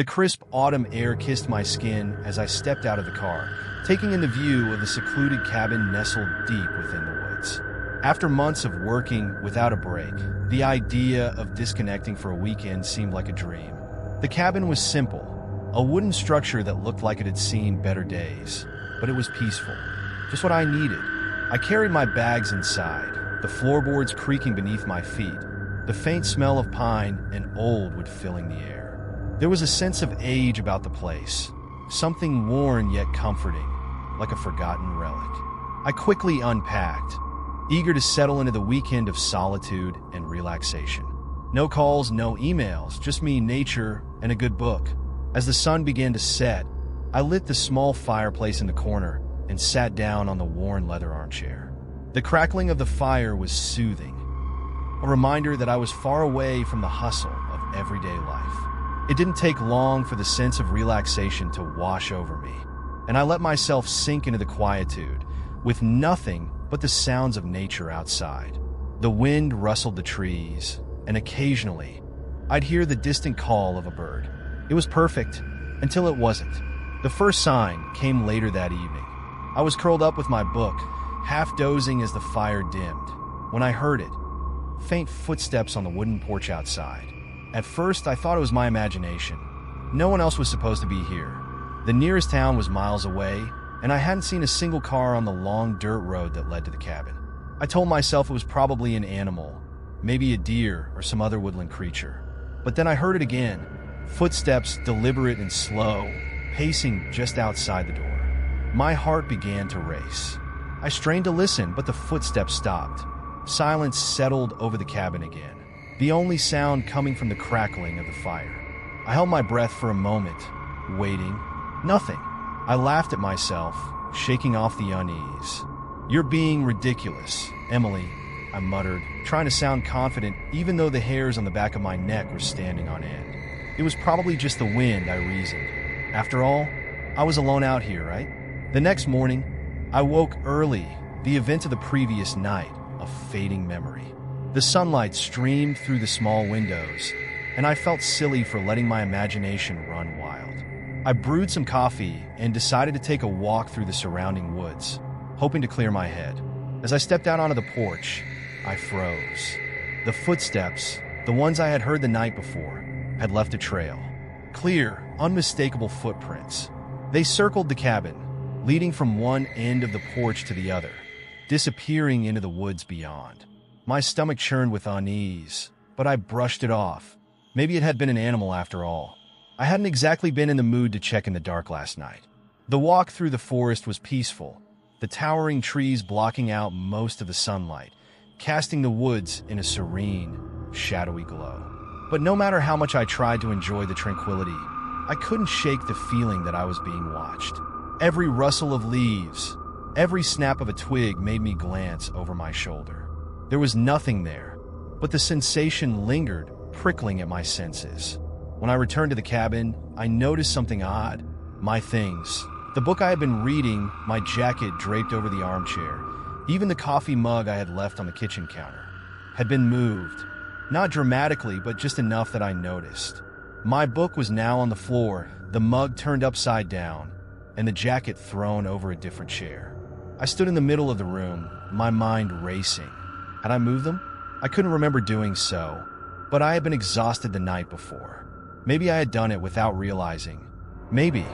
The crisp autumn air kissed my skin as I stepped out of the car, taking in the view of the secluded cabin nestled deep within the woods. After months of working without a break, the idea of disconnecting for a weekend seemed like a dream. The cabin was simple, a wooden structure that looked like it had seen better days, but it was peaceful, just what I needed. I carried my bags inside, the floorboards creaking beneath my feet, the faint smell of pine and old wood filling the air. There was a sense of age about the place, something worn yet comforting, like a forgotten relic. I quickly unpacked, eager to settle into the weekend of solitude and relaxation. No calls, no emails, just me, nature, and a good book. As the sun began to set, I lit the small fireplace in the corner and sat down on the worn leather armchair. The crackling of the fire was soothing, a reminder that I was far away from the hustle of everyday life. It didn't take long for the sense of relaxation to wash over me, and I let myself sink into the quietude, with nothing but the sounds of nature outside. The wind rustled the trees, and occasionally, I'd hear the distant call of a bird. It was perfect, until it wasn't. The first sign came later that evening. I was curled up with my book, half dozing as the fire dimmed, when I heard it. Faint footsteps on the wooden porch outside. At first, I thought it was my imagination. No one else was supposed to be here. The nearest town was miles away, and I hadn't seen a single car on the long dirt road that led to the cabin. I told myself it was probably an animal, maybe a deer or some other woodland creature. But then I heard it again, footsteps deliberate and slow, pacing just outside the door. My heart began to race. I strained to listen, but the footsteps stopped. Silence settled over the cabin again, the only sound coming from the crackling of the fire. I held my breath for a moment, waiting. Nothing. I laughed at myself, shaking off the unease. "You're being ridiculous, Emily," I muttered, trying to sound confident even though the hairs on the back of my neck were standing on end. It was probably just the wind, I reasoned. After all, I was alone out here, right? The next morning, I woke early, the event of the previous night, a fading memory. The sunlight streamed through the small windows, and I felt silly for letting my imagination run wild. I brewed some coffee and decided to take a walk through the surrounding woods, hoping to clear my head. As I stepped out onto the porch, I froze. The footsteps, the ones I had heard the night before, had left a trail. Clear, unmistakable footprints. They circled the cabin, leading from one end of the porch to the other, disappearing into the woods beyond. My stomach churned with unease, but I brushed it off. Maybe it had been an animal after all. I hadn't exactly been in the mood to check in the dark last night. The walk through the forest was peaceful, the towering trees blocking out most of the sunlight, casting the woods in a serene, shadowy glow. But no matter how much I tried to enjoy the tranquility, I couldn't shake the feeling that I was being watched. Every rustle of leaves, every snap of a twig made me glance over my shoulder. There was nothing there, but the sensation lingered, prickling at my senses. When I returned to the cabin, I noticed something odd. My things, the book I had been reading, my jacket draped over the armchair, even the coffee mug I had left on the kitchen counter, had been moved. Not dramatically, but just enough that I noticed. My book was now on the floor, the mug turned upside down, and the jacket thrown over a different chair. I stood in the middle of the room, my mind racing. Had I moved them? I couldn't remember doing so, but I had been exhausted the night before. Maybe I had done it without realizing. Maybe.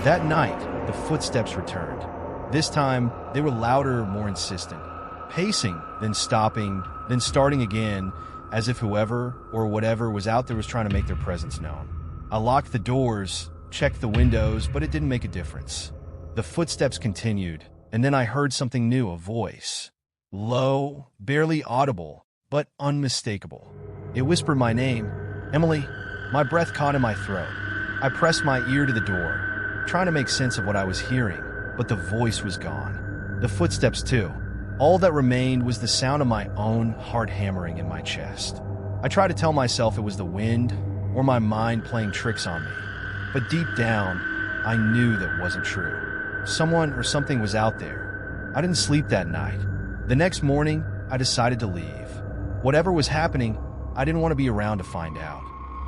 That night, the footsteps returned. This time, they were louder, more insistent. Pacing, then stopping, then starting again, as if whoever or whatever was out there was trying to make their presence known. I locked the doors, checked the windows, but it didn't make a difference. The footsteps continued, and then I heard something new, a voice. Low, barely audible, but unmistakable. It whispered my name, Emily. My breath caught in my throat. I pressed my ear to the door, trying to make sense of what I was hearing, but the voice was gone. The footsteps too. All that remained was the sound of my own heart hammering in my chest. I tried to tell myself it was the wind or my mind playing tricks on me, but deep down, I knew that wasn't true. Someone or something was out there. I didn't sleep that night. The next morning, I decided to leave. Whatever was happening, I didn't want to be around to find out.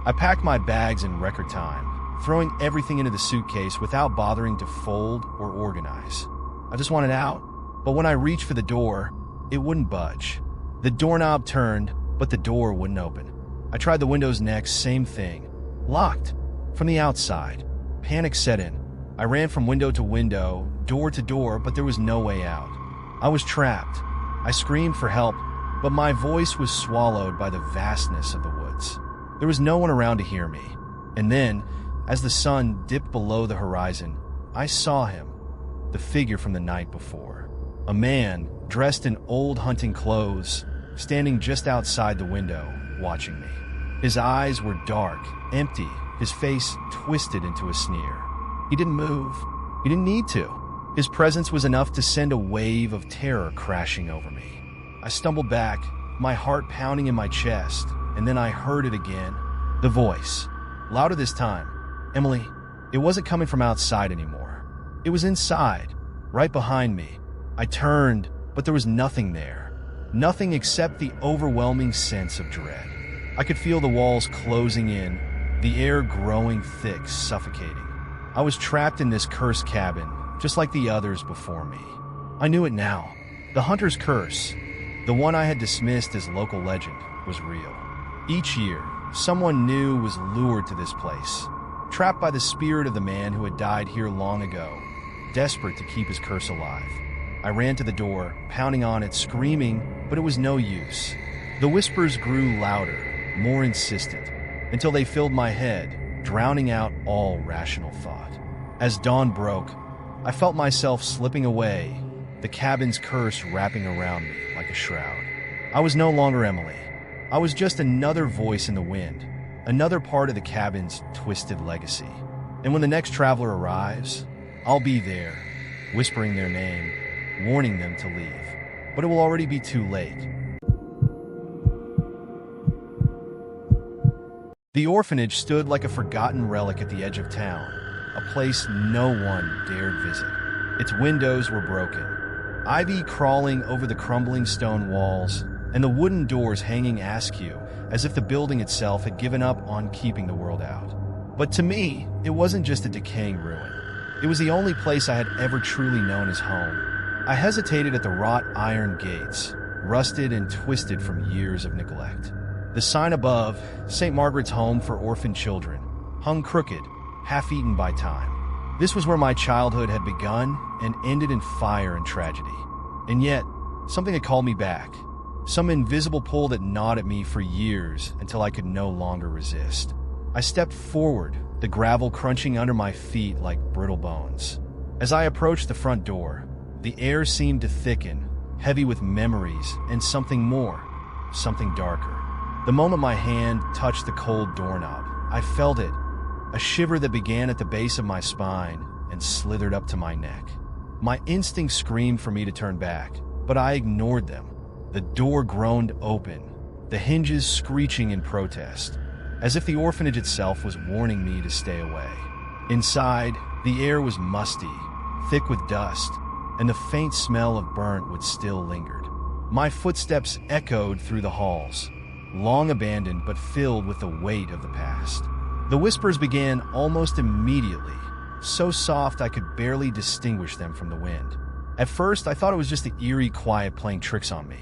I packed my bags in record time, throwing everything into the suitcase without bothering to fold or organize. I just wanted out, but when I reached for the door, it wouldn't budge. The doorknob turned, but the door wouldn't open. I tried the windows next, same thing. Locked. From the outside. Panic set in. I ran from window to window, door to door, but there was no way out. I was trapped. I screamed for help, but my voice was swallowed by the vastness of the woods. There was no one around to hear me. And then, as the sun dipped below the horizon, I saw him, the figure from the night before. A man, dressed in old hunting clothes, standing just outside the window, watching me. His eyes were dark, empty, his face twisted into a sneer. He didn't move. He didn't need to. His presence was enough to send a wave of terror crashing over me. I stumbled back, my heart pounding in my chest, and then I heard it again. The voice. Louder this time. Emily, it wasn't coming from outside anymore. It was inside, right behind me. I turned, but there was nothing there. Nothing except the overwhelming sense of dread. I could feel the walls closing in, the air growing thick, suffocating. I was trapped in this cursed cabin, just like the others before me. I knew it now. The hunter's curse, the one I had dismissed as local legend, was real. Each year, someone new was lured to this place, trapped by the spirit of the man who had died here long ago, desperate to keep his curse alive. I ran to the door, pounding on it, screaming, but it was no use. The whispers grew louder, more insistent, until they filled my head, drowning out all rational thought. As dawn broke, I felt myself slipping away, the cabin's curse wrapping around me like a shroud. I was no longer Emily. I was just another voice in the wind, another part of the cabin's twisted legacy. And when the next traveler arrives, I'll be there, whispering their name, warning them to leave. But it will already be too late. The orphanage stood like a forgotten relic at the edge of town, a place no one dared visit. Its windows were broken, ivy crawling over the crumbling stone walls, and the wooden doors hanging askew, as if the building itself had given up on keeping the world out. But to me, it wasn't just a decaying ruin. It was the only place I had ever truly known as home. I hesitated at the wrought iron gates, rusted and twisted from years of neglect. The sign above, St. Margaret's Home for Orphan Children, hung crooked, half-eaten by time. This was where my childhood had begun and ended in fire and tragedy. And yet, something had called me back. Some invisible pull that gnawed at me for years until I could no longer resist. I stepped forward, the gravel crunching under my feet like brittle bones. As I approached the front door, the air seemed to thicken, heavy with memories and something more, something darker. The moment my hand touched the cold doorknob, I felt it, a shiver that began at the base of my spine and slithered up to my neck. My instincts screamed for me to turn back, but I ignored them. The door groaned open, the hinges screeching in protest, as if the orphanage itself was warning me to stay away. Inside, the air was musty, thick with dust, and the faint smell of burnt wood still lingered. My footsteps echoed through the halls, long abandoned but filled with the weight of the past. The whispers began almost immediately, so soft I could barely distinguish them from the wind. At first, I thought it was just the eerie quiet playing tricks on me.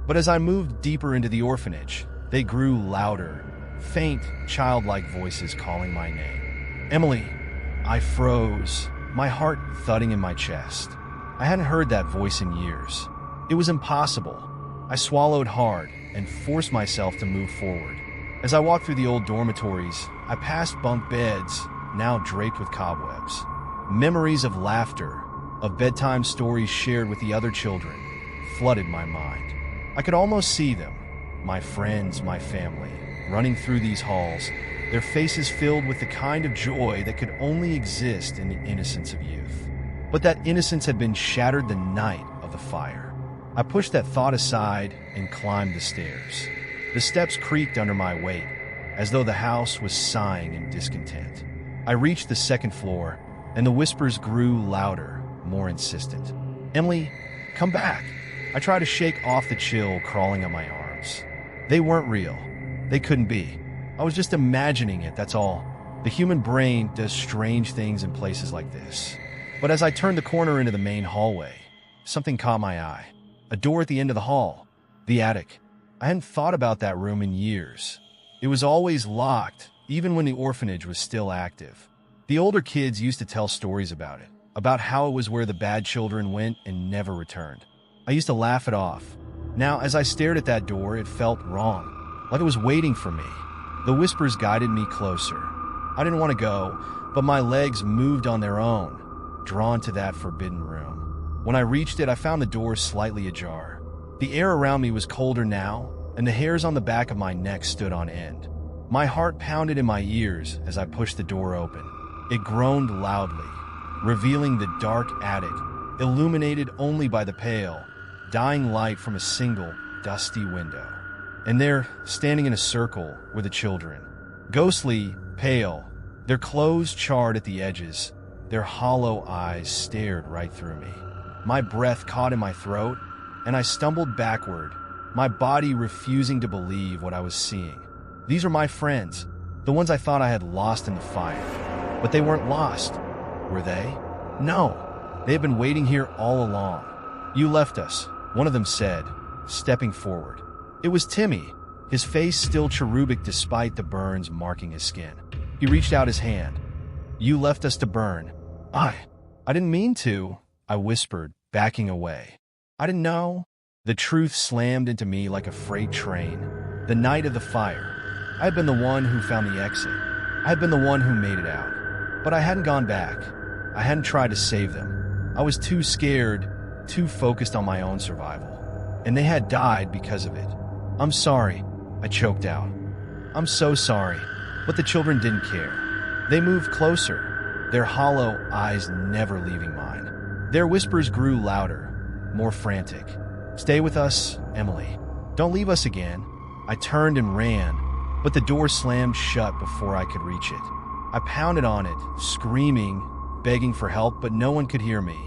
But as I moved deeper into the orphanage, they grew louder, faint, childlike voices calling my name. Emily. I froze, my heart thudding in my chest. I hadn't heard that voice in years. It was impossible. I swallowed hard and forced myself to move forward. As I walked through the old dormitories, I passed bunk beds, now draped with cobwebs. Memories of laughter, of bedtime stories shared with the other children, flooded my mind. I could almost see them, my friends, my family, running through these halls, their faces filled with the kind of joy that could only exist in the innocence of youth. But that innocence had been shattered the night of the fire. I pushed that thought aside and climbed the stairs. The steps creaked under my weight, as though the house was sighing in discontent. I reached the second floor, and the whispers grew louder, more insistent. Emily, come back. I tried to shake off the chill crawling on my arms. They weren't real. They couldn't be. I was just imagining it, that's all. The human brain does strange things in places like this. But as I turned the corner into the main hallway, something caught my eye. A door at the end of the hall. The attic. I hadn't thought about that room in years. It was always locked, even when the orphanage was still active. The older kids used to tell stories about it, about how it was where the bad children went and never returned. I used to laugh it off. Now, as I stared at that door, it felt wrong, like it was waiting for me. The whispers guided me closer. I didn't want to go, but my legs moved on their own, drawn to that forbidden room. When I reached it, I found the door slightly ajar. The air around me was colder now, and the hairs on the back of my neck stood on end. My heart pounded in my ears as I pushed the door open. It groaned loudly, revealing the dark attic, illuminated only by the pale, dying light from a single, dusty window. And there, standing in a circle, were the children. Ghostly, pale, their clothes charred at the edges, their hollow eyes stared right through me. My breath caught in my throat, and I stumbled backward, my body refusing to believe what I was seeing. These were my friends, the ones I thought I had lost in the fire. But they weren't lost, were they? No, they had been waiting here all along. "You left us," one of them said, stepping forward. It was Timmy, his face still cherubic despite the burns marking his skin. He reached out his hand. "You left us to burn." I didn't mean to," I whispered, backing away. "I didn't know." The truth slammed into me like a freight train. The night of the fire, I had been the one who found the exit. I had been the one who made it out. But I hadn't gone back. I hadn't tried to save them. I was too scared, too focused on my own survival. And they had died because of it. "I'm sorry," I choked out. "I'm so sorry." But the children didn't care. They moved closer, their hollow eyes never leaving mine. Their whispers grew louder, more frantic. "Stay with us, Emily. Don't leave us again." I turned and ran, but the door slammed shut before I could reach it. I pounded on it, screaming, begging for help, but no one could hear me.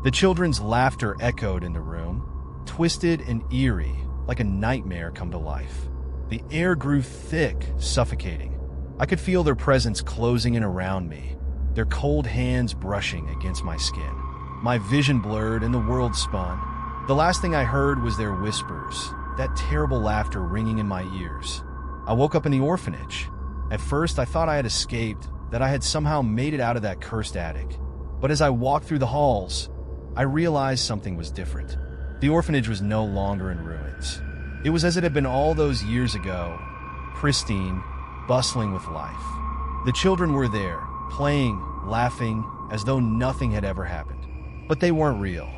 The children's laughter echoed in the room, twisted and eerie, like a nightmare come to life. The air grew thick, suffocating. I could feel their presence closing in around me, their cold hands brushing against my skin. My vision blurred and the world spun. The last thing I heard was their whispers, that terrible laughter ringing in my ears. I woke up in the orphanage. At first, I thought I had escaped, that I had somehow made it out of that cursed attic. But as I walked through the halls, I realized something was different. The orphanage was no longer in ruins. It was as it had been all those years ago, pristine, bustling with life. The children were there, playing, laughing, as though nothing had ever happened. But they weren't real.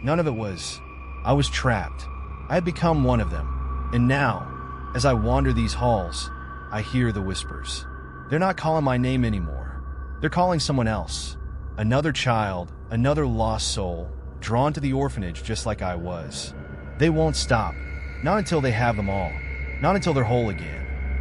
None of it was. I was trapped. I had become one of them. And now, as I wander these halls, I hear the whispers. They're not calling my name anymore. They're calling someone else. Another child, another lost soul, drawn to the orphanage just like I was. They won't stop. Not until they have them all. Not until they're whole again.